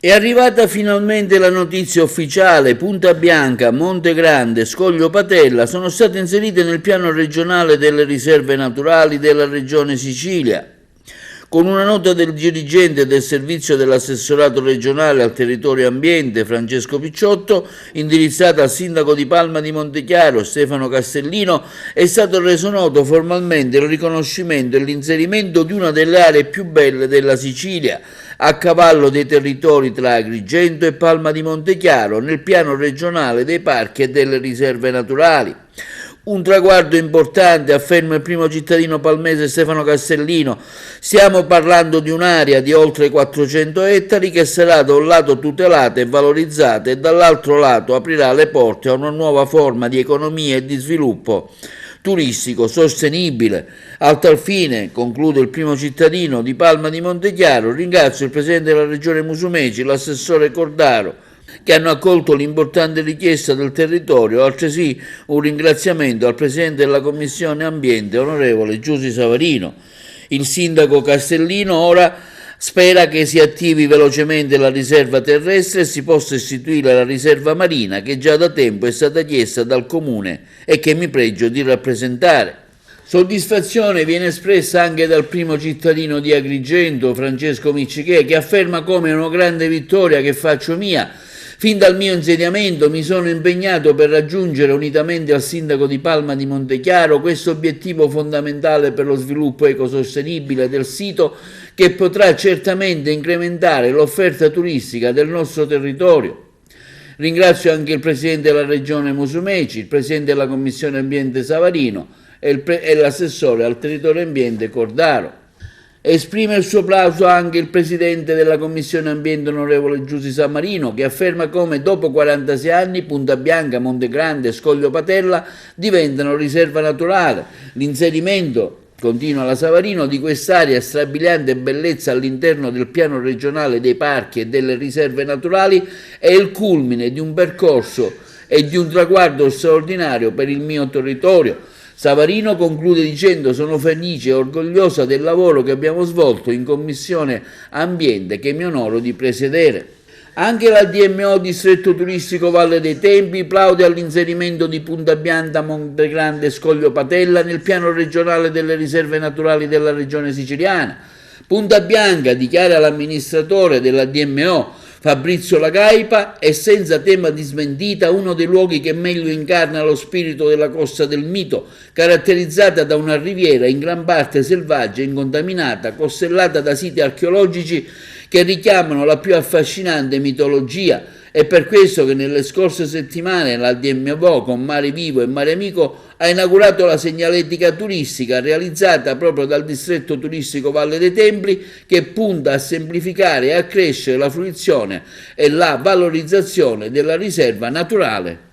È arrivata finalmente la notizia ufficiale: Punta Bianca, Monte Grande, Scoglio Patella sono state inserite nel piano regionale delle riserve naturali della regione Sicilia. Con una nota del dirigente del servizio dell'assessorato regionale al territorio e ambiente, Francesco Picciotto, indirizzata al sindaco di Palma di Montechiaro, Stefano Castellino, è stato reso noto formalmente il riconoscimento e l'inserimento di una delle aree più belle della Sicilia, a cavallo dei territori tra Agrigento e Palma di Montechiaro, nel piano regionale dei parchi e delle riserve naturali. Un traguardo importante, afferma il primo cittadino palmese Stefano Castellino. Stiamo parlando di un'area di oltre 400 ettari che sarà da un lato tutelata e valorizzata e dall'altro lato aprirà le porte a una nuova forma di economia e di sviluppo turistico sostenibile. A tal fine, conclude il primo cittadino di Palma di Montechiaro, ringrazio il presidente della regione Musumeci, l'assessore Cordaro, che hanno accolto l'importante richiesta del territorio. Altresì un ringraziamento al presidente della commissione ambiente, onorevole Giusy Savarino. Il sindaco Castellino ora spera che si attivi velocemente la riserva terrestre e si possa istituire la riserva marina, che già da tempo è stata chiesta dal comune e che mi pregio di rappresentare. Soddisfazione viene espressa anche dal primo cittadino di Agrigento, Francesco Miccichè, che afferma come è una grande vittoria che faccio mia. Fin dal mio insediamento mi sono impegnato per raggiungere, unitamente al sindaco di Palma di Montechiaro, questo obiettivo fondamentale per lo sviluppo ecosostenibile del sito, che potrà certamente incrementare l'offerta turistica del nostro territorio. Ringrazio anche il presidente della regione Musumeci, il presidente della commissione ambiente Savarino e l'assessore al territorio e ambiente Cordaro. Esprime il suo plauso anche il presidente della commissione ambiente, onorevole Giusy Savarino, che afferma come dopo 46 anni Punta Bianca, Monte Grande e Scoglio Patella diventano riserva naturale. L'inserimento, continua la Savarino, di quest'area strabiliante bellezza all'interno del piano regionale dei parchi e delle riserve naturali è il culmine di un percorso e di un traguardo straordinario per il mio territorio. Savarino conclude dicendo: sono felice e orgogliosa del lavoro che abbiamo svolto in Commissione Ambiente, che mi onoro di presiedere. Anche la DMO Distretto Turistico Valle dei Templi plaude all'inserimento di Punta Bianca, Monte Grande e Scoglio Patella nel piano regionale delle riserve naturali della regione siciliana. Punta Bianca, dichiara l'amministratore della DMO, Fabrizio Lagaipa, è senza tema di smentita uno dei luoghi che meglio incarna lo spirito della Costa del Mito, caratterizzata da una riviera in gran parte selvaggia e incontaminata, costellata da siti archeologici che richiamano la più affascinante mitologia. È per questo che nelle scorse settimane la DMO, con Mare Vivo e Mare Amico, ha inaugurato la segnaletica turistica realizzata proprio dal distretto turistico Valle dei Templi, che punta a semplificare e a crescere la fruizione e la valorizzazione della riserva naturale.